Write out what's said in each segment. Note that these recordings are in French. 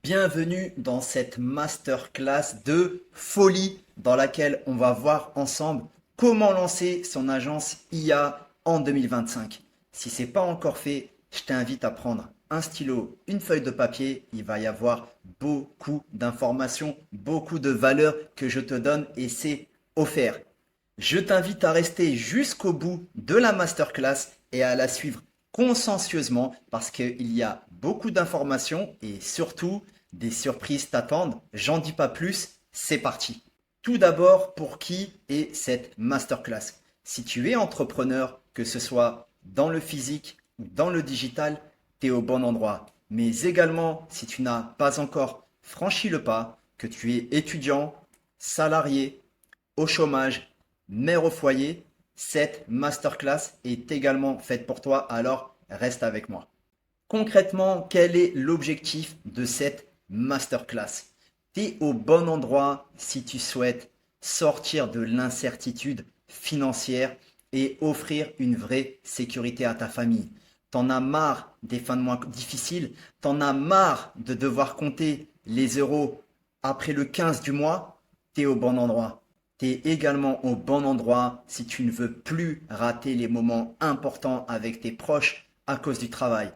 Bienvenue dans cette masterclass de folie dans laquelle on va voir ensemble comment lancer son agence IA en 2025. Si ce n'est pas encore fait, je t'invite à prendre un stylo, une feuille de papier. Il va y avoir beaucoup d'informations, beaucoup de valeurs que je te donne et c'est offert. Je t'invite à rester jusqu'au bout de la masterclass et à la suivre consciencieusement parce qu'il y a beaucoup d'informations et surtout des surprises t'attendent. J'en dis pas plus, c'est parti. Tout d'abord, pour qui est cette masterclass? Si tu es entrepreneur, que ce soit dans le physique ou dans le digital, tu es au bon endroit. Mais également, si tu n'as pas encore franchi le pas, que tu es étudiant, salarié, au chômage, mère au foyer, cette masterclass est également faite pour toi, alors reste avec moi. Concrètement, quel est l'objectif de cette masterclass? Tu es au bon endroit si tu souhaites sortir de l'incertitude financière et offrir une vraie sécurité à ta famille. T'en as marre des fins de mois difficiles, t'en as marre de devoir compter les euros après le 15 du mois, tu es au bon endroit. Tu es également au bon endroit si tu ne veux plus rater les moments importants avec tes proches à cause du travail.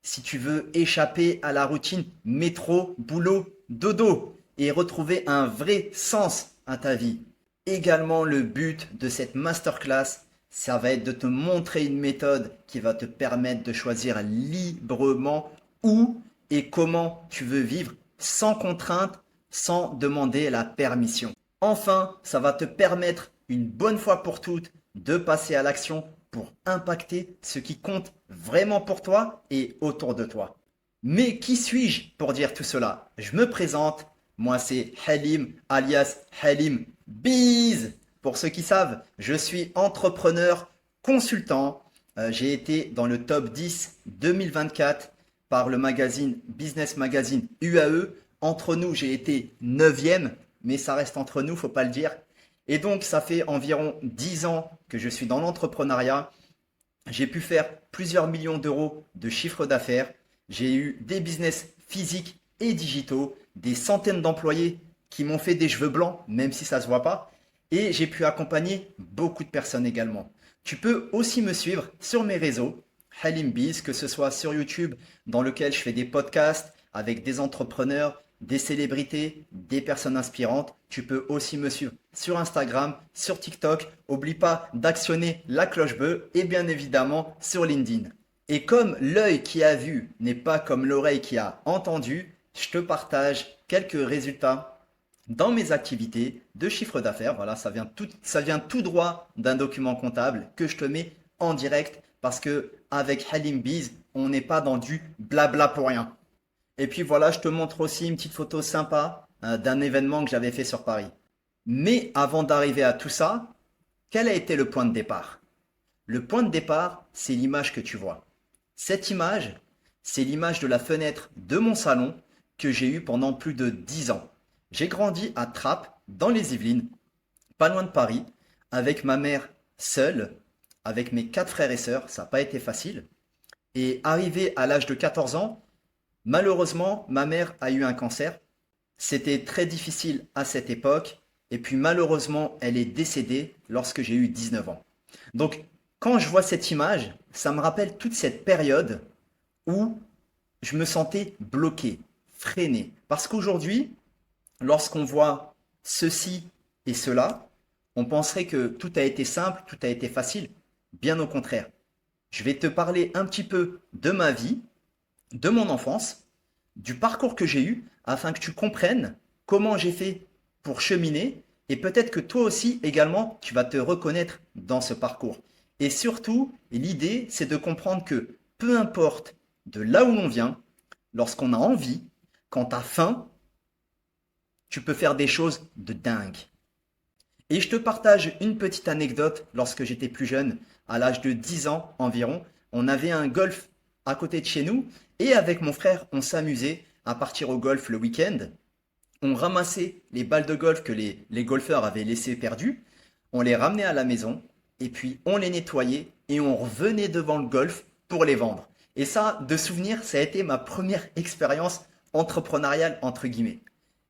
Si tu veux échapper à la routine métro, boulot, dodo et retrouver un vrai sens à ta vie. Également, le but de cette masterclass, ça va être de te montrer une méthode qui va te permettre de choisir librement où et comment tu veux vivre sans contrainte, sans demander la permission. Enfin, ça va te permettre une bonne fois pour toutes de passer à l'action pour impacter ce qui compte vraiment pour toi et autour de toi. Mais qui suis-je pour dire tout cela? Je me présente, moi c'est Halim alias Halim Biz. Pour ceux qui savent, je suis entrepreneur, consultant. J'ai été dans le top 10 2024 par le magazine Business Magazine UAE. Entre nous, j'ai été 9e, mais ça reste entre nous, faut pas le dire. Et donc, ça fait environ 10 ans que je suis dans l'entrepreneuriat. J'ai pu faire plusieurs millions d'euros de chiffre d'affaires. J'ai eu des business physiques et digitaux, des centaines d'employés qui m'ont fait des cheveux blancs, même si ça ne se voit pas. Et j'ai pu accompagner beaucoup de personnes également. Tu peux aussi me suivre sur mes réseaux, Halim Biz, que ce soit sur YouTube, dans lequel je fais des podcasts avec des entrepreneurs, des célébrités, des personnes inspirantes. Tu peux aussi me suivre sur Instagram, sur TikTok. Oublie pas d'actionner la cloche bleue et bien évidemment sur LinkedIn. Et comme l'œil qui a vu n'est pas comme l'oreille qui a entendu, je te partage quelques résultats dans mes activités de chiffre d'affaires. Voilà, ça vient tout droit d'un document comptable que je te mets en direct parce que avec Halim Biz, on n'est pas dans du blabla pour rien. Et puis voilà, je te montre aussi une petite photo sympa d'un événement que j'avais fait sur Paris. Mais avant d'arriver à tout ça, quel a été le point de départ? Le point de départ, c'est l'image que tu vois. Cette image, c'est l'image de la fenêtre de mon salon que j'ai eue pendant plus de 10 ans. J'ai grandi à Trappes, dans les Yvelines, pas loin de Paris, avec ma mère seule, avec mes 4 frères et sœurs, ça n'a pas été facile. Et arrivé à l'âge de 14 ans, malheureusement, ma mère a eu un cancer. C'était très difficile à cette époque. Et puis malheureusement, elle est décédée lorsque j'ai eu 19 ans. Donc, quand je vois cette image, ça me rappelle toute cette période où je me sentais bloqué, freiné. Parce qu'aujourd'hui, lorsqu'on voit ceci et cela, on penserait que tout a été simple, tout a été facile. Bien au contraire. Je vais te parler un petit peu de ma vie, de mon enfance, du parcours que j'ai eu, afin que tu comprennes comment j'ai fait pour cheminer, et peut-être que toi aussi également, tu vas te reconnaître dans ce parcours. Et surtout, l'idée, c'est de comprendre que peu importe de là où l'on vient, lorsqu'on a envie, quand tu as faim, tu peux faire des choses de dingue. Et je te partage une petite anecdote lorsque j'étais plus jeune, à l'âge de 10 ans environ. On avait un golf à côté de chez nous et avec mon frère, on s'amusait à partir au golf le week-end. On ramassait les balles de golf que les golfeurs avaient laissées perdues, on les ramenait à la maison et puis on les nettoyait et on revenait devant le golf pour les vendre. Et ça, de souvenir, ça a été ma première expérience entrepreneurial entre guillemets.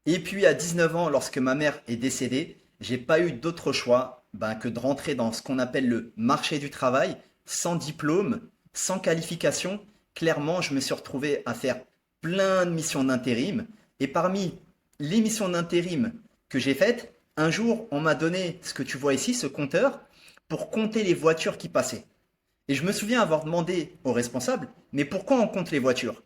Et puis à 19 ans, lorsque ma mère est décédée, j'ai pas eu d'autre choix que de rentrer dans ce qu'on appelle le marché du travail, sans diplôme, sans qualification. Clairement, je me suis retrouvé à faire plein de missions d'intérim. Et parmi les missions d'intérim que j'ai faites, un jour, on m'a donné ce que tu vois ici, ce compteur, pour compter les voitures qui passaient. Et je me souviens avoir demandé au responsable, mais pourquoi on compte les voitures?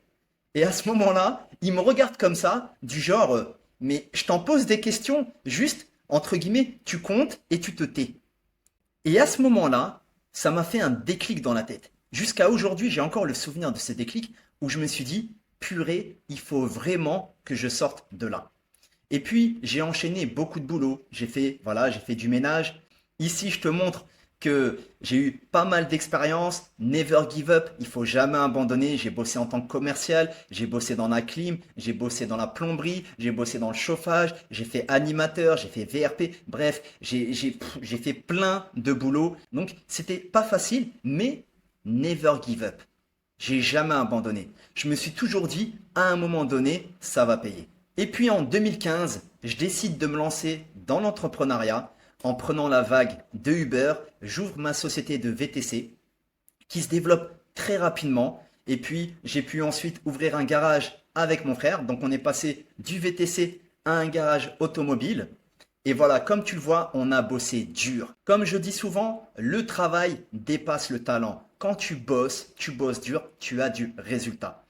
Et à ce moment-là, il me regarde comme ça, du genre, mais je t'en pose des questions, juste, entre guillemets, tu comptes et tu te tais. Et à ce moment-là, ça m'a fait un déclic dans la tête. Jusqu'à aujourd'hui, j'ai encore le souvenir de ce déclic où je me suis dit, purée, il faut vraiment que je sorte de là. Et puis, j'ai enchaîné beaucoup de boulot. J'ai fait du ménage. Ici, je te montre que j'ai eu pas mal d'expérience. Never give up. Il faut jamais abandonner. J'ai bossé en tant que commercial. J'ai bossé dans la clim. J'ai bossé dans la plomberie. J'ai bossé dans le chauffage. J'ai fait animateur. J'ai fait VRP. Bref, j'ai fait plein de boulot. Donc, c'était pas facile, mais never give up. J'ai jamais abandonné. Je me suis toujours dit, à un moment donné, ça va payer. Et puis en 2015, je décide de me lancer dans l'entrepreneuriat en prenant la vague de Uber. J'ouvre ma société de VTC qui se développe très rapidement. Et puis j'ai pu ensuite ouvrir un garage avec mon frère. Donc on est passé du VTC à un garage automobile. Et voilà, comme tu le vois, on a bossé dur. Comme je dis souvent, le travail dépasse le talent. Quand tu bosses dur, tu as du résultat.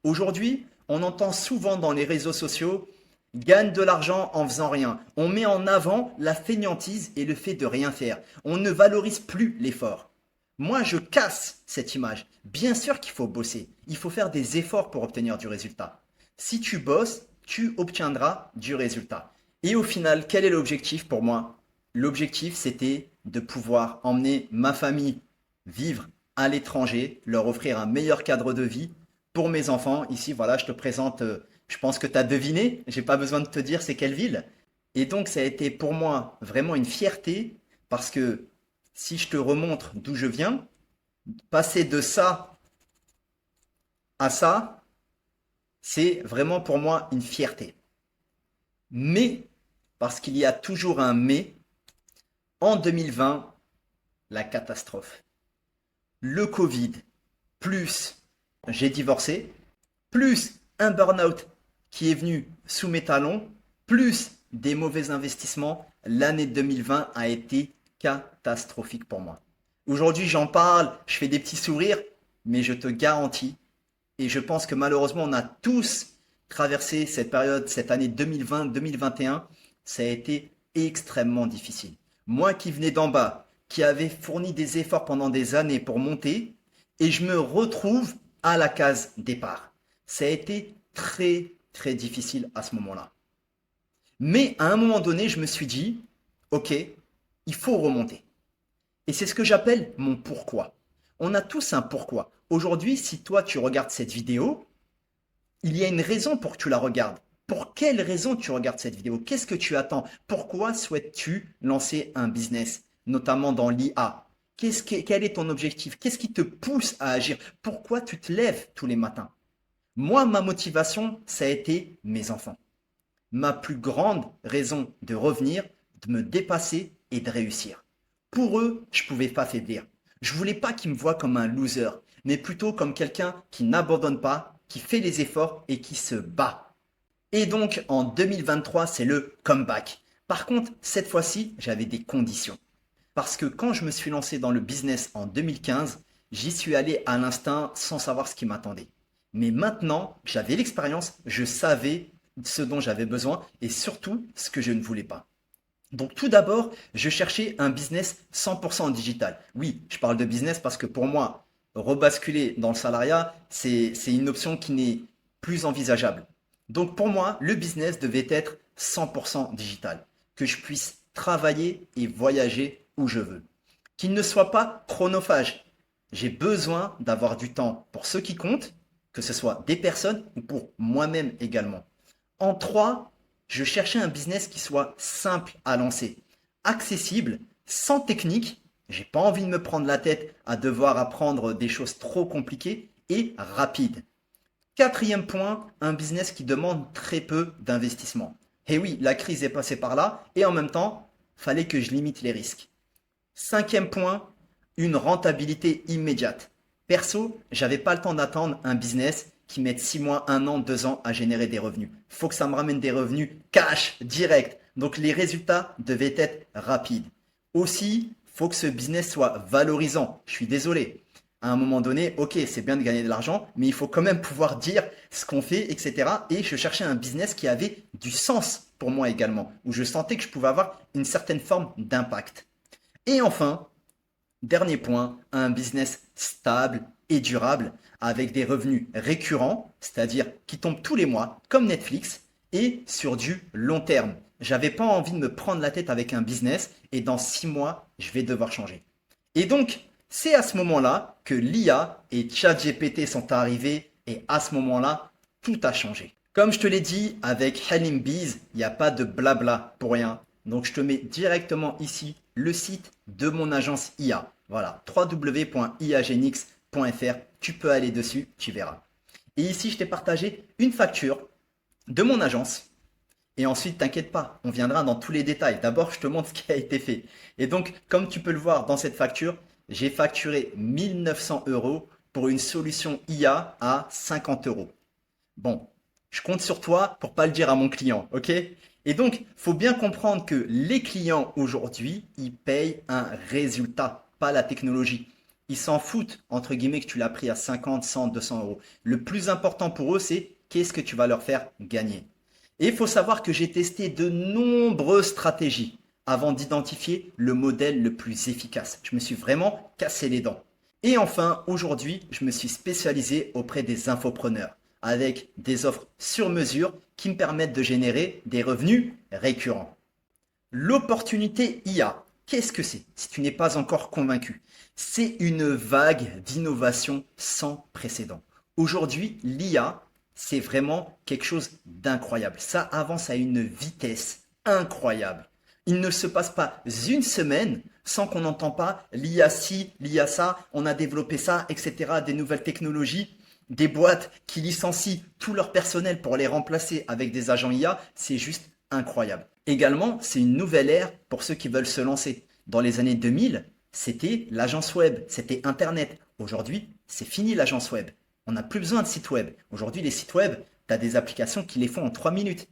Aujourd'hui, on entend souvent dans les réseaux sociaux, gagne de l'argent en faisant rien. On met en avant la fainéantise et le fait de rien faire. On ne valorise plus l'effort. Moi, je casse cette image. Bien sûr qu'il faut bosser. Il faut faire des efforts pour obtenir du résultat. Si tu bosses, tu obtiendras du résultat. Et au final, quel est l'objectif pour moi? L'objectif, c'était de pouvoir emmener ma famille vivre à l'étranger, leur offrir un meilleur cadre de vie pour mes enfants. Ici, voilà, je te présente, je pense que tu as deviné, j'ai pas besoin de te dire c'est quelle ville. Et donc, ça a été pour moi vraiment une fierté parce que si je te remontre d'où je viens, passer de ça à ça, c'est vraiment pour moi une fierté. Mais, parce qu'il y a toujours un mais, en 2020, la catastrophe. Le Covid, plus j'ai divorcé, plus un burn-out qui est venu sous mes talons, plus des mauvais investissements, l'année 2020 a été catastrophique pour moi. Aujourd'hui, j'en parle, je fais des petits sourires, mais je te garantis, et je pense que malheureusement, on a tous traversé cette période, cette année 2020-2021, ça a été extrêmement difficile. Moi qui venais d'en bas, qui avait fourni des efforts pendant des années pour monter, et je me retrouve à la case départ. Ça a été très très difficile à ce moment-là. Mais à un moment donné, je me suis dit, ok, il faut remonter. Et c'est ce que j'appelle mon pourquoi. On a tous un pourquoi. Aujourd'hui, si toi tu regardes cette vidéo, il y a une raison pour que tu la regardes. Pour quelle raison tu regardes cette vidéo? Qu'est-ce que tu attends? Pourquoi souhaites-tu lancer un business, notamment dans l'IA? Quel est ton objectif? Qu'est-ce qui te pousse à agir? Pourquoi tu te lèves tous les matins? Moi, ma motivation, ça a été mes enfants. Ma plus grande raison de revenir, de me dépasser et de réussir. Pour eux, je ne pouvais pas faiblir. Je voulais pas qu'ils me voient comme un loser, mais plutôt comme quelqu'un qui n'abandonne pas, qui fait les efforts et qui se bat. Et donc en 2023, c'est le comeback. Par contre, cette fois-ci, j'avais des conditions. Parce que quand je me suis lancé dans le business en 2015, j'y suis allé à l'instinct sans savoir ce qui m'attendait. Mais maintenant que j'avais l'expérience, je savais ce dont j'avais besoin et surtout ce que je ne voulais pas. Donc tout d'abord, je cherchais un business 100% digital. Oui, je parle de business parce que pour moi, rebasculer dans le salariat, c'est une option qui n'est plus envisageable. Donc pour moi, le business devait être 100% digital, que je puisse travailler et voyager où je veux, qu'il ne soit pas chronophage. J'ai besoin d'avoir du temps pour ceux qui comptent, que ce soit des personnes ou pour moi-même également. En 3, je cherchais un business qui soit simple à lancer, accessible, sans technique. J'ai pas envie de me prendre la tête à devoir apprendre des choses trop compliquées et rapide. Quatrième point, un business qui demande très peu d'investissement. Et oui, la crise est passée par là et en même temps, fallait que je limite les risques. Cinquième point, une rentabilité immédiate. Perso, j'avais pas le temps d'attendre un business qui mette 6 mois, 1 an, 2 ans à générer des revenus. Faut que ça me ramène des revenus cash, direct. Donc les résultats devaient être rapides. Aussi, faut que ce business soit valorisant. Je suis désolé. À un moment donné, ok, c'est bien de gagner de l'argent, mais il faut quand même pouvoir dire ce qu'on fait, etc. Et je cherchais un business qui avait du sens pour moi également, où je sentais que je pouvais avoir une certaine forme d'impact. Et enfin, dernier point, un business stable et durable avec des revenus récurrents, c'est-à-dire qui tombent tous les mois, comme Netflix, et sur du long terme. J'avais pas envie de me prendre la tête avec un business et dans 6 mois, je vais devoir changer. Et donc, c'est à ce moment-là que l'IA et ChatGPT sont arrivés et à ce moment-là, tout a changé. Comme je te l'ai dit, avec Halim Bees, il n'y a pas de blabla pour rien. Donc, je te mets directement ici le site de mon agence IA. Voilà, www.iagenix.fr. Tu peux aller dessus, tu verras. Et ici, je t'ai partagé une facture de mon agence. Et ensuite, t'inquiète pas, on viendra dans tous les détails. D'abord, je te montre ce qui a été fait. Et donc, comme tu peux le voir dans cette facture, j'ai facturé 1900 euros pour une solution IA à 50 euros. Bon, je compte sur toi pour pas le dire à mon client, ok? Et donc, faut bien comprendre que les clients aujourd'hui, ils payent un résultat, pas la technologie. Ils s'en foutent, entre guillemets, que tu l'as pris à 50, 100, 200 euros. Le plus important pour eux, c'est qu'est-ce que tu vas leur faire gagner. Et il faut savoir que j'ai testé de nombreuses stratégies avant d'identifier le modèle le plus efficace. Je me suis vraiment cassé les dents. Et enfin, aujourd'hui, je me suis spécialisé auprès des infopreneurs avec des offres sur mesure qui me permettent de générer des revenus récurrents. L'opportunité IA, qu'est-ce que c'est si tu n'es pas encore convaincu? C'est une vague d'innovation sans précédent. Aujourd'hui, l'IA, c'est vraiment quelque chose d'incroyable. Ça avance à une vitesse incroyable. Il ne se passe pas une semaine sans qu'on n'entend pas l'IA ci, l'IA ça, on a développé ça, etc., des nouvelles technologies, des boîtes qui licencient tout leur personnel pour les remplacer avec des agents IA, c'est juste incroyable. Également, c'est une nouvelle ère pour ceux qui veulent se lancer. Dans les années 2000, c'était l'agence web, c'était Internet. Aujourd'hui, c'est fini l'agence web. On n'a plus besoin de sites web. Aujourd'hui, les sites web, tu as des applications qui les font en 3 minutes.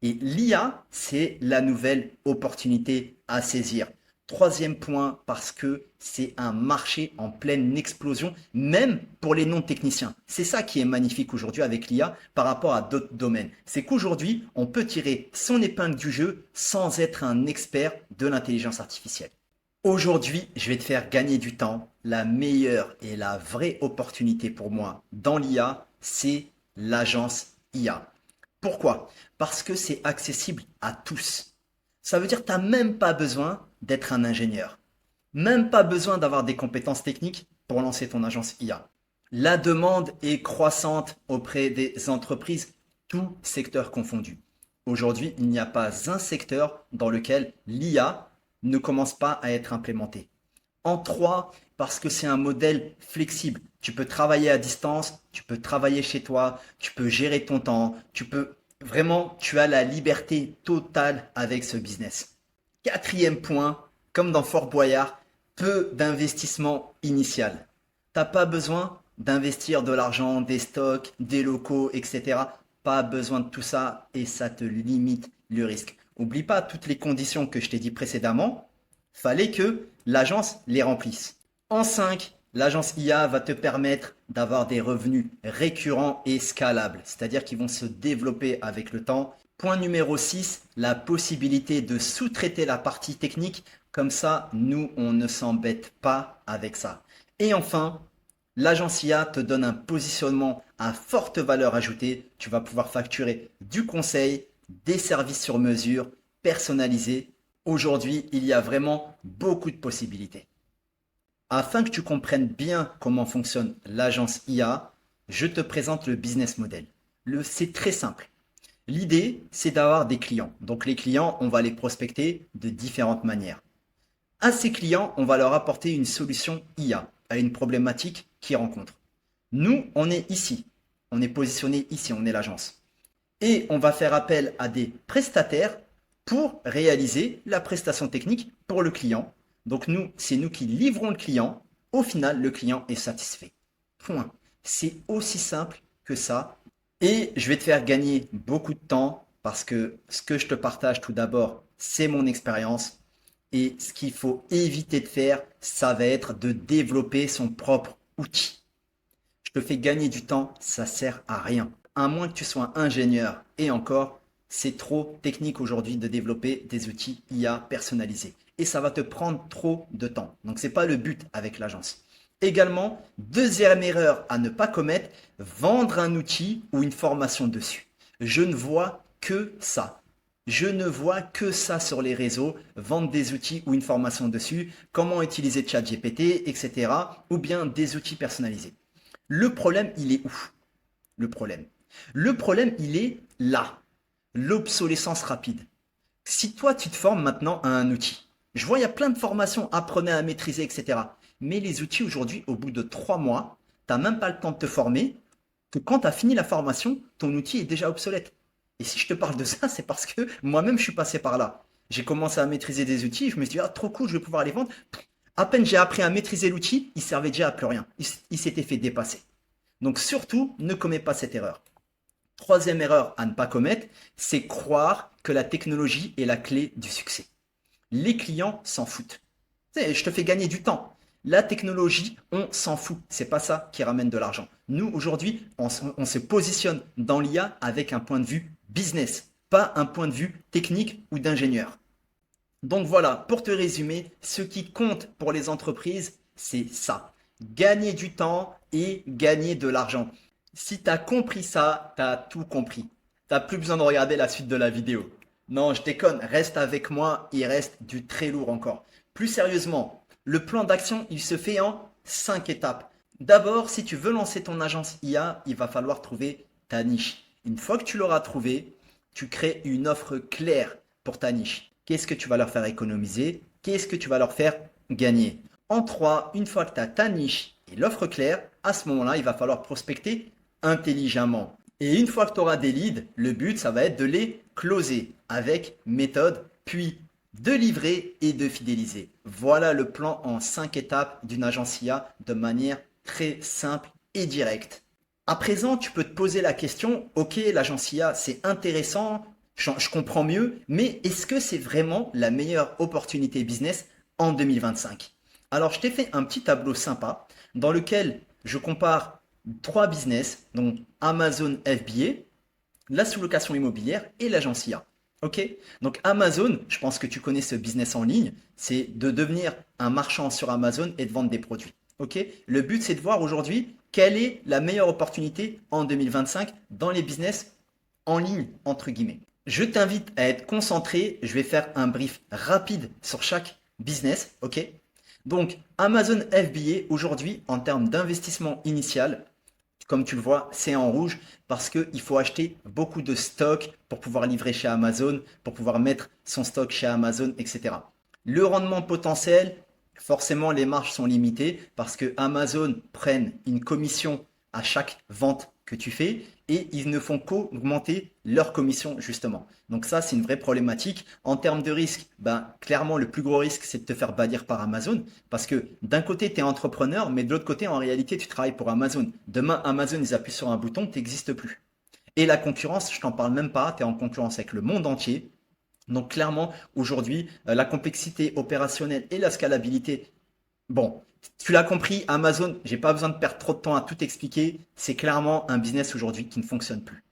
Et l'IA, c'est la nouvelle opportunité à saisir. Troisième point, parce que c'est un marché en pleine explosion, même pour les non-techniciens. C'est ça qui est magnifique aujourd'hui avec l'IA par rapport à d'autres domaines. C'est qu'aujourd'hui, on peut tirer son épingle du jeu sans être un expert de l'intelligence artificielle. Aujourd'hui, je vais te faire gagner du temps. La meilleure et la vraie opportunité pour moi dans l'IA, c'est l'agence IA. Pourquoi? Parce que c'est accessible à tous. Ça veut dire que tu n'as même pas besoin d'être un ingénieur. Même pas besoin d'avoir des compétences techniques pour lancer ton agence IA. La demande est croissante auprès des entreprises, tous secteurs confondus. Aujourd'hui, il n'y a pas un secteur dans lequel l'IA ne commence pas à être implémentée. En 3, parce que c'est un modèle flexible. Tu peux travailler à distance, tu peux travailler chez toi, tu peux gérer ton temps, tu as la liberté totale avec ce business. Quatrième point, comme dans Fort Boyard, peu d'investissement initial. T'as pas besoin d'investir de l'argent, des stocks, des locaux, etc. Pas besoin de tout ça et ça te limite le risque. Oublie pas toutes les conditions que je t'ai dit précédemment. Fallait que l'agence les remplisse. En 5, l'agence IA va te permettre d'avoir des revenus récurrents et scalables, c'est-à-dire qu'ils vont se développer avec le temps. Point numéro 6, la possibilité de sous-traiter la partie technique. Comme ça, nous, on ne s'embête pas avec ça. Et enfin, l'agence IA te donne un positionnement à forte valeur ajoutée. Tu vas pouvoir facturer du conseil, des services sur mesure, personnalisés. Aujourd'hui, il y a vraiment beaucoup de possibilités. Afin que tu comprennes bien comment fonctionne l'agence IA, je te présente le business model. C'est très simple. L'idée, c'est d'avoir des clients. Donc les clients, on va les prospecter de différentes manières. À ces clients, on va leur apporter une solution IA à une problématique qu'ils rencontrent. Nous, on est ici. on est positionné ici, on est l'agence. Et on va faire appel à des prestataires pour réaliser la prestation technique pour le client. Donc nous, c'est nous qui livrons le client. Au final, le client est satisfait. Point. C'est aussi simple que ça. Et je vais te faire gagner beaucoup de temps parce que ce que je te partage tout d'abord, c'est mon expérience. Et ce qu'il faut éviter de faire, ça va être de développer son propre outil. Je te fais gagner du temps, ça sert à rien. À moins que tu sois ingénieur. Et encore, c'est trop technique aujourd'hui de développer des outils IA personnalisés. Et ça va te prendre trop de temps. Donc ce n'est pas le but avec l'agence. Également, deuxième erreur à ne pas commettre, vendre un outil ou une formation dessus. Je ne vois que ça. Je ne vois que ça sur les réseaux, vendre des outils ou une formation dessus, comment utiliser ChatGPT, etc. ou bien des outils personnalisés. Le problème, il est où? Le problème, il est là. L'obsolescence rapide. Si toi, tu te formes maintenant à un outil, je vois, il y a plein de formations, apprenez à maîtriser, etc. Mais les outils aujourd'hui, au bout de 3 mois, tu n'as même pas le temps de te former, que quand tu as fini la formation, ton outil est déjà obsolète. Et si je te parle de ça, c'est parce que moi-même, je suis passé par là. J'ai commencé à maîtriser des outils, je me suis dit, ah, trop cool, je vais pouvoir les vendre. À peine j'ai appris à maîtriser l'outil, il servait déjà à plus rien. Il s'était fait dépasser. Donc surtout, ne commets pas cette erreur. Troisième erreur à ne pas commettre, c'est croire que la technologie est la clé du succès. Les clients s'en foutent. Je te fais gagner du temps. La technologie, on s'en fout. C'est pas ça qui ramène de l'argent. Nous, aujourd'hui, on se positionne dans l'IA avec un point de vue business, pas un point de vue technique ou d'ingénieur. Donc voilà, pour te résumer, ce qui compte pour les entreprises, c'est ça. Gagner du temps et gagner de l'argent. Si tu as compris ça, tu as tout compris. Tu n'as plus besoin de regarder la suite de la vidéo. Non, je déconne, reste avec moi, il reste du très lourd encore. Plus sérieusement, le plan d'action, il se fait en 5 étapes. D'abord, si tu veux lancer ton agence IA, il va falloir trouver ta niche. Une fois que tu l'auras trouvée, tu crées une offre claire pour ta niche. Qu'est-ce que tu vas leur faire économiser? Qu'est-ce que tu vas leur faire gagner? En 3, une fois que tu as ta niche et l'offre claire, à ce moment-là, il va falloir prospecter intelligemment. Et une fois que tu auras des leads, le but, ça va être de les closer avec méthode, puis de livrer et de fidéliser. Voilà le plan en 5 étapes d'une agence IA de manière très simple et directe. À présent, tu peux te poser la question, ok, l'agence IA, c'est intéressant, je comprends mieux, mais est-ce que c'est vraiment la meilleure opportunité business en 2025? Alors, je t'ai fait un petit tableau sympa dans lequel je compare 3 business, donc Amazon FBA, la sous-location immobilière et l'agence IA. Ok? Donc Amazon, je pense que tu connais ce business en ligne, c'est de devenir un marchand sur Amazon et de vendre des produits. Ok? Le but, c'est de voir aujourd'hui quelle est la meilleure opportunité en 2025 dans les business en ligne, entre guillemets. Je t'invite à être concentré. Je vais faire un brief rapide sur chaque business. Ok? Donc, Amazon FBA, aujourd'hui, en termes d'investissement initial, comme tu le vois, c'est en rouge parce qu'il faut acheter beaucoup de stock pour pouvoir livrer chez Amazon, pour pouvoir mettre son stock chez Amazon, etc. Le rendement potentiel, forcément, les marges sont limitées parce que Amazon prenne une commission à chaque vente que tu fais et ils ne font qu'augmenter leur commission justement. Donc ça, c'est une vraie problématique. En termes de risque, clairement, le plus gros risque, c'est de te faire bannir par Amazon parce que d'un côté, tu es entrepreneur, mais de l'autre côté, en réalité, tu travailles pour Amazon. Demain, Amazon, ils appuient sur un bouton, tu n'existes plus. Et la concurrence, je t'en parle même pas, tu es en concurrence avec le monde entier. Donc clairement, aujourd'hui, la complexité opérationnelle et la scalabilité, bon, tu l'as compris, Amazon, j'ai pas besoin de perdre trop de temps à tout expliquer. C'est clairement un business aujourd'hui qui ne fonctionne plus.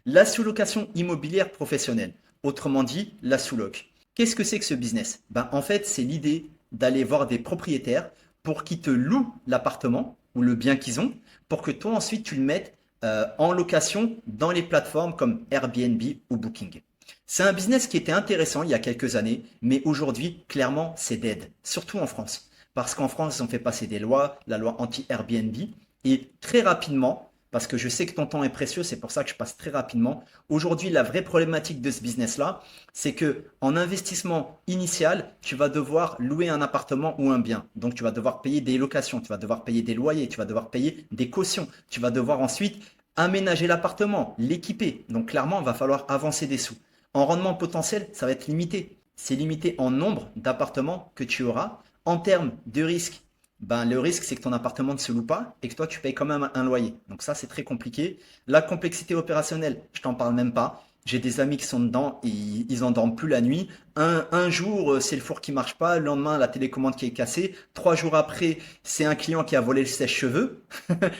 La sous-location immobilière professionnelle, autrement dit, la sous-loc. Qu'est-ce que c'est que ce business? En fait, c'est l'idée d'aller voir des propriétaires pour qu'ils te louent l'appartement ou le bien qu'ils ont, pour que toi ensuite tu le mettes en location dans les plateformes comme Airbnb ou Booking. C'est un business qui était intéressant il y a quelques années, mais aujourd'hui, clairement, c'est dead, surtout en France. Parce qu'en France, ils ont fait passer des lois, la loi anti-Airbnb, et très rapidement, parce que je sais que ton temps est précieux, c'est pour ça que je passe très rapidement. Aujourd'hui, la vraie problématique de ce business-là, c'est que en investissement initial, tu vas devoir louer un appartement ou un bien. Donc, tu vas devoir payer des locations, tu vas devoir payer des loyers, tu vas devoir payer des cautions, tu vas devoir ensuite Aménager l'appartement, l'équiper. Donc clairement, il va falloir avancer des sous. En rendement potentiel, ça va être limité. C'est limité en nombre d'appartements que tu auras. En termes de risque, ben, le risque, c'est que ton appartement ne se loue pas et que toi, tu payes quand même un loyer. Donc ça, c'est très compliqué. La complexité opérationnelle, je t'en parle même pas. J'ai des amis qui sont dedans et ils en dorment plus la nuit. Un jour, c'est le four qui marche pas. Le lendemain, la télécommande qui est cassée. 3 jours après, c'est un client qui a volé le sèche-cheveux.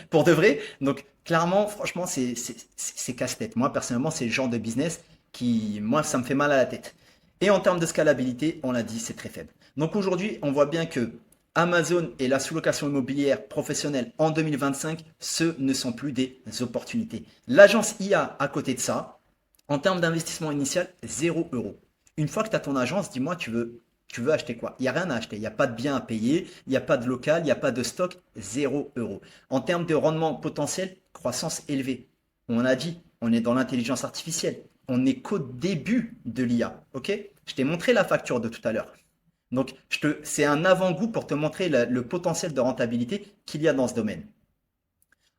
Pour de vrai. Donc, clairement, franchement, c'est casse-tête. Moi, personnellement, c'est le genre de business qui, moi, ça me fait mal à la tête. Et en termes de scalabilité, on l'a dit, c'est très faible. Donc aujourd'hui, on voit bien que Amazon et la sous-location immobilière professionnelle en 2025, ce ne sont plus des opportunités. L'agence IA à côté de ça, en termes d'investissement initial, 0 euros. Une fois que tu as ton agence, dis-moi, tu veux acheter quoi? Il n'y a rien à acheter, il n'y a pas de bien à payer, il n'y a pas de local, il n'y a pas de stock, 0 euros. En termes de rendement potentiel, croissance élevée. On a dit, on est dans l'intelligence artificielle. On n'est qu'au début de l'IA, ok? Je t'ai montré la facture de tout à l'heure. Donc, c'est un avant-goût pour te montrer le potentiel de rentabilité qu'il y a dans ce domaine.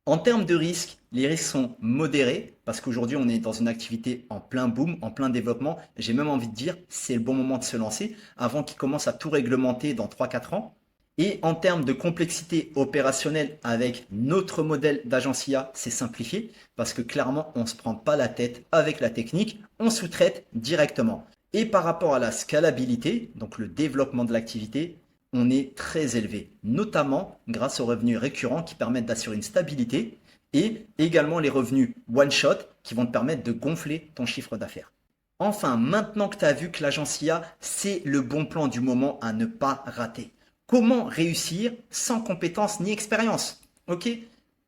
En termes de risques, les risques sont modérés parce qu'aujourd'hui, on est dans une activité en plein boom, en plein développement. J'ai même envie de dire, c'est le bon moment de se lancer avant qu'il commence à tout réglementer dans 3 4 ans. Et en termes de complexité opérationnelle avec notre modèle d'agence IA, c'est simplifié parce que clairement, on ne se prend pas la tête avec la technique, on sous-traite directement. Et par rapport à la scalabilité, donc le développement de l'activité, on est très élevé, notamment grâce aux revenus récurrents qui permettent d'assurer une stabilité et également les revenus one-shot qui vont te permettre de gonfler ton chiffre d'affaires. Enfin, maintenant que tu as vu que l'agence IA, c'est le bon plan du moment à ne pas rater. Comment réussir sans compétences ni expérience? Ok?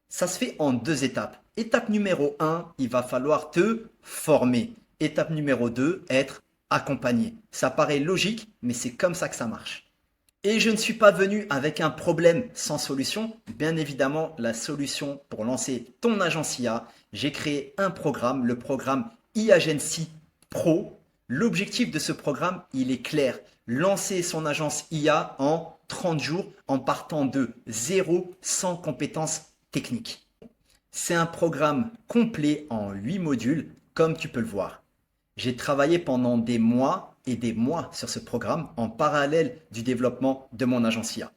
Ça se fait en 2 étapes. Étape numéro 1, il va falloir te former. Étape numéro 2, être accompagné. Ça paraît logique, mais c'est comme ça que ça marche. Et je ne suis pas venu avec un problème sans solution. Bien évidemment, la solution pour lancer ton agence IA, j'ai créé un programme, le programme iAgency Pro. L'objectif de ce programme, il est clair. Lancer son agence IA en 30 jours en partant de zéro sans compétences techniques. C'est un programme complet en 8 modules, comme tu peux le voir. J'ai travaillé pendant des mois et des mois sur ce programme en parallèle du développement de mon agence IA.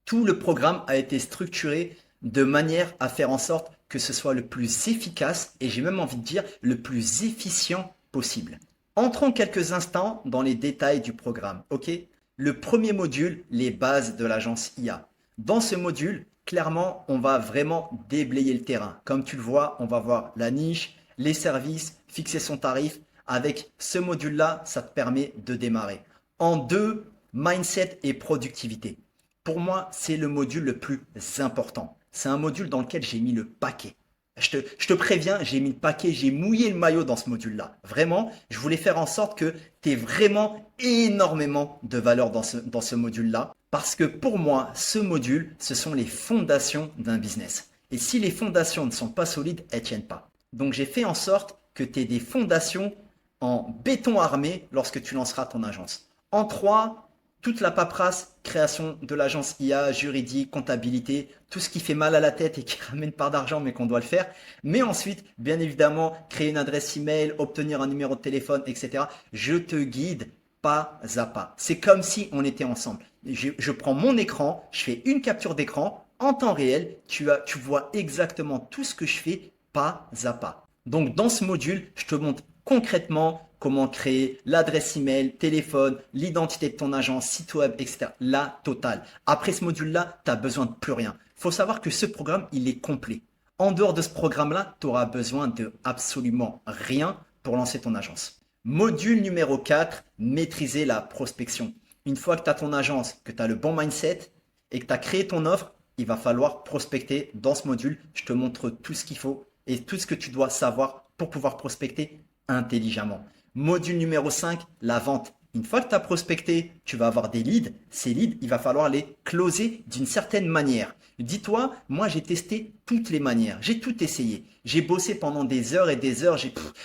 Tout le programme a été structuré de manière à faire en sorte que ce soit le plus efficace et j'ai même envie de dire le plus efficient possible. Entrons quelques instants dans les détails du programme, ok? Le premier module, les bases de l'agence IA. Dans ce module, clairement, on va vraiment déblayer le terrain. Comme tu le vois, on va voir la niche, les services, fixer son tarif. Avec ce module-là, ça te permet de démarrer. En deux, mindset et productivité. Pour moi, c'est le module le plus important. C'est un module dans lequel j'ai mis le paquet. Je te préviens, j'ai mis le paquet, j'ai mouillé le maillot dans ce module-là. Vraiment, je voulais faire en sorte que tu aies vraiment énormément de valeur dans ce module-là. Parce que pour moi, ce module, ce sont les fondations d'un business. Et si les fondations ne sont pas solides, elles ne tiennent pas. Donc j'ai fait en sorte que tu aies des fondations en béton armé lorsque tu lanceras ton agence. En 3, toute la paperasse, création de l'agence IA, juridique, comptabilité, tout ce qui fait mal à la tête et qui ramène pas d'argent mais qu'on doit le faire. Mais ensuite, bien évidemment, créer une adresse email, obtenir un numéro de téléphone, etc. Je te guide pas à pas. C'est comme si on était ensemble. Je prends mon écran, je fais une capture d'écran en temps réel. Tu vois exactement tout ce que je fais pas à pas. Donc dans ce module, je te montre concrètement comment créer l'adresse email, téléphone, l'identité de ton agent, site web, etc. La totale. Après ce module-là, tu n'as besoin de plus rien. Il faut savoir que ce programme, il est complet. En dehors de ce programme-là, tu auras besoin de absolument rien pour lancer ton agence. Module numéro 4, maîtriser la prospection. Une fois que tu as ton agence, que tu as le bon mindset et que tu as créé ton offre, il va falloir prospecter dans ce module. Je te montre tout ce qu'il faut et tout ce que tu dois savoir pour pouvoir prospecter intelligemment. Module numéro 5, la vente. Une fois que tu as prospecté, tu vas avoir des leads. Ces leads, il va falloir les closer d'une certaine manière. Dis-toi, moi j'ai testé toutes les manières, j'ai tout essayé. J'ai bossé pendant des heures et des heures,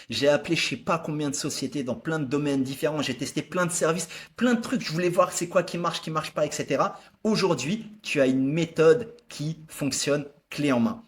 j'ai appelé je sais pas combien de sociétés dans plein de domaines différents, j'ai testé plein de services, plein de trucs, je voulais voir c'est quoi qui marche pas, etc. Aujourd'hui, tu as une méthode qui fonctionne clé en main.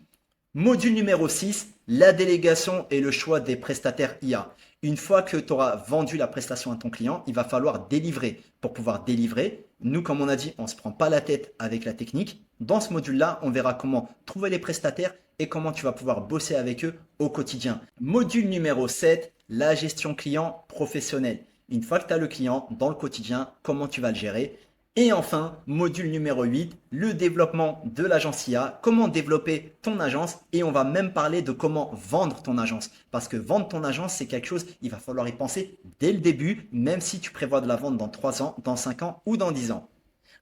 Module numéro 6, la délégation et le choix des prestataires IA. Une fois que tu auras vendu la prestation à ton client, il va falloir délivrer. Pour pouvoir délivrer, nous, comme on a dit, on ne se prend pas la tête avec la technique. Dans ce module-là, on verra comment trouver les prestataires et comment tu vas pouvoir bosser avec eux au quotidien. Module numéro 7, la gestion client professionnelle. Une fois que tu as le client dans le quotidien, comment tu vas le gérer? Et enfin, module numéro 8, le développement de l'agence IA, comment développer ton agence et on va même parler de comment vendre ton agence. Parce que vendre ton agence, c'est quelque chose, il va falloir y penser dès le début, même si tu prévois de la vendre dans 3 ans, dans 5 ans ou dans 10 ans.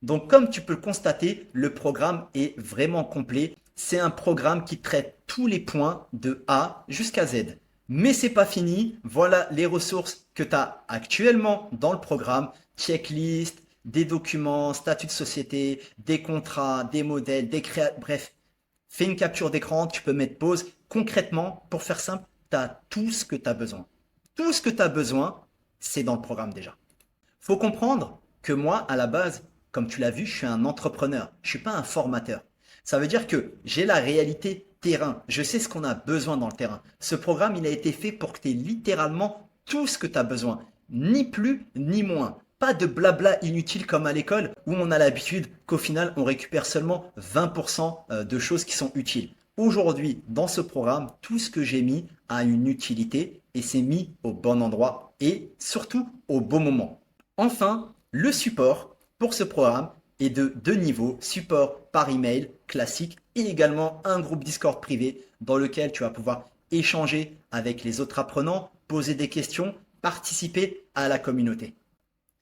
Donc comme tu peux le constater, le programme est vraiment complet. C'est un programme qui traite tous les points de A jusqu'à Z. Mais c'est pas fini, voilà les ressources que tu as actuellement dans le programme, checklist, des documents, statut de société, des contrats, des modèles, bref, fais une capture d'écran, tu peux mettre pause. Concrètement, pour faire simple, tu as tout ce que tu as besoin. Tout ce que tu as besoin, c'est dans le programme déjà. Faut comprendre que moi, à la base, comme tu l'as vu, je suis un entrepreneur. Je suis pas un formateur. Ça veut dire que j'ai la réalité terrain. Je sais ce qu'on a besoin dans le terrain. Ce programme, il a été fait pour que tu aies littéralement tout ce que tu as besoin. Ni plus, ni moins. Pas de blabla inutile comme à l'école où on a l'habitude qu'au final, on récupère seulement 20% de choses qui sont utiles. Aujourd'hui, dans ce programme, tout ce que j'ai mis a une utilité et c'est mis au bon endroit et surtout au bon moment. Enfin, le support pour ce programme est de deux niveaux, support par email classique et également un groupe Discord privé dans lequel tu vas pouvoir échanger avec les autres apprenants, poser des questions, participer à la communauté.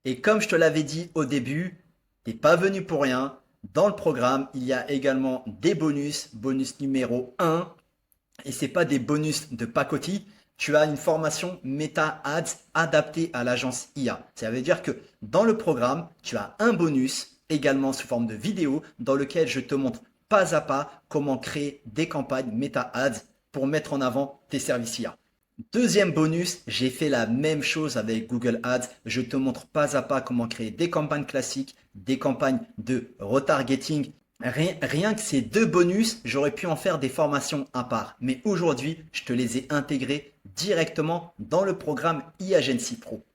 Et comme je te l'avais dit au début, t'es pas venu pour rien. Dans le programme, il y a également des bonus, bonus numéro 1, et c'est pas des bonus de pacotille. Tu as une formation Meta Ads adaptée à l'agence IA. Ça veut dire que dans le programme, tu as un bonus également sous forme de vidéo dans lequel je te montre pas à pas comment créer des campagnes Meta Ads pour mettre en avant tes services IA. Deuxième bonus, j'ai fait la même chose avec Google Ads. Je te montre pas à pas comment créer des campagnes classiques, des campagnes de retargeting. Rien que ces deux bonus, j'aurais pu en faire des formations à part. Mais aujourd'hui, je te les ai intégrés directement dans le programme eAgency Pro.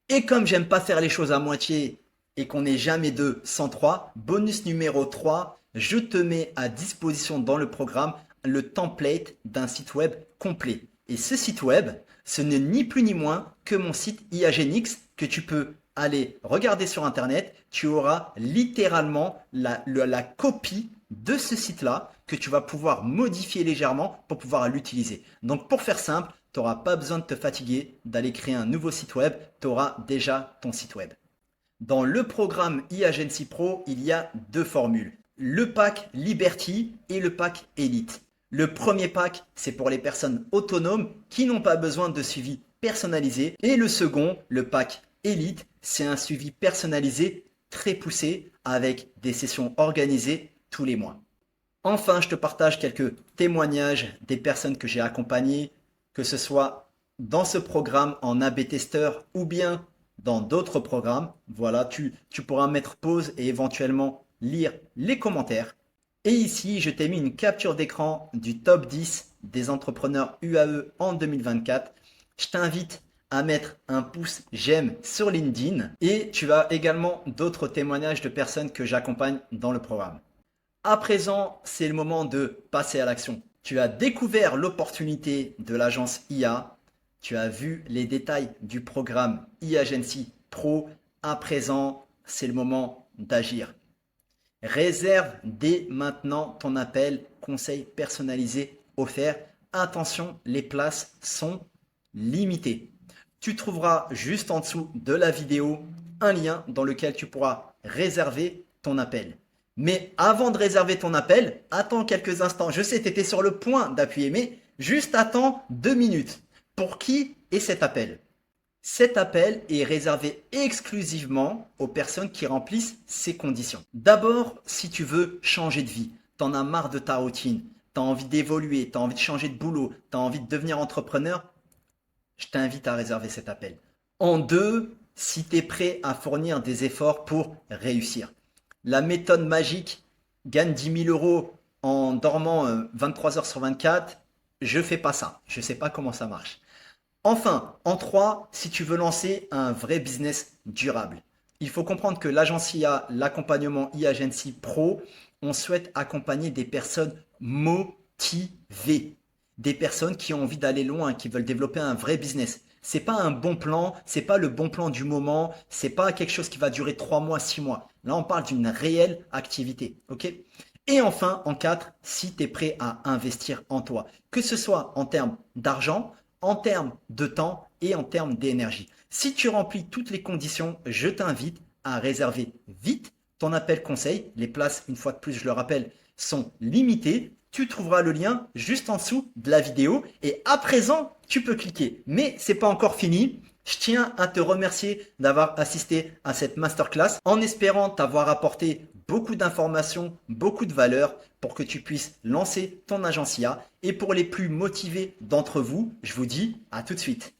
Et comme j'aime pas faire les choses à moitié et qu'on n'est jamais deux sans trois, bonus numéro 3, je te mets à disposition dans le programme le template d'un site web complet. Et ce site web, ce n'est ni plus ni moins que mon site IAGenix que tu peux aller regarder sur Internet. Tu auras littéralement la copie de ce site-là que tu vas pouvoir modifier légèrement pour pouvoir l'utiliser. Donc pour faire simple, tu n'auras pas besoin de te fatiguer d'aller créer un nouveau site web. Tu auras déjà ton site web. Dans le programme eAgency Pro, il y a deux formules. Le pack Liberty et le pack Elite. Le premier pack, c'est pour les personnes autonomes qui n'ont pas besoin de suivi personnalisé. Et le second, le pack Elite, c'est un suivi personnalisé très poussé avec des sessions organisées tous les mois. Enfin, je te partage quelques témoignages des personnes que j'ai accompagnées, que ce soit dans ce programme en A/B testeur ou bien dans d'autres programmes. Voilà, tu pourras mettre pause et éventuellement lire les commentaires. Et ici, je t'ai mis une capture d'écran du top 10 des entrepreneurs UAE en 2024. Je t'invite à mettre un pouce j'aime sur LinkedIn et tu as également d'autres témoignages de personnes que j'accompagne dans le programme. À présent, c'est le moment de passer à l'action. Tu as découvert l'opportunité de l'agence IA. Tu as vu les détails du programme eAgency Pro. À présent, c'est le moment d'agir. Réserve dès maintenant ton appel conseil personnalisé offert. Attention, les places sont limitées. Tu trouveras juste en dessous de la vidéo un lien dans lequel tu pourras réserver ton appel. Mais avant de réserver ton appel, attends quelques instants. Je sais, tu étais sur le point d'appuyer, mais juste attends 2 minutes. Pour qui est cet appel? Cet appel est réservé exclusivement aux personnes qui remplissent ces conditions. D'abord, si tu veux changer de vie, t'en as marre de ta routine, t'as envie d'évoluer, t'as envie de changer de boulot, t'as envie de devenir entrepreneur, je t'invite à réserver cet appel. En deux, si tu es prêt à fournir des efforts pour réussir. La méthode magique gagne 10 000 euros en dormant 23 heures sur 24, je fais pas ça. Je sais pas comment ça marche. Enfin, en 3, si tu veux lancer un vrai business durable, il faut comprendre que l'agence IA, l'accompagnement e-Agency Pro, on souhaite accompagner des personnes motivées, des personnes qui ont envie d'aller loin, qui veulent développer un vrai business. C'est pas un bon plan, c'est pas le bon plan du moment, c'est pas quelque chose qui va durer 3 mois, 6 mois. Là, on parle d'une réelle activité, ok? Et enfin, en 4, si tu es prêt à investir en toi, que ce soit en termes d'argent, en termes de temps et en termes d'énergie. Si tu remplis toutes les conditions, je t'invite à réserver vite ton appel conseil. Les places, une fois de plus, je le rappelle, sont limitées. Tu trouveras le lien juste en dessous de la vidéo et à présent, tu peux cliquer. Mais c'est pas encore fini. Je tiens à te remercier d'avoir assisté à cette masterclass en espérant t'avoir apporté beaucoup d'informations, beaucoup de valeur pour que tu puisses lancer ton agence IA. Et pour les plus motivés d'entre vous, je vous dis à tout de suite.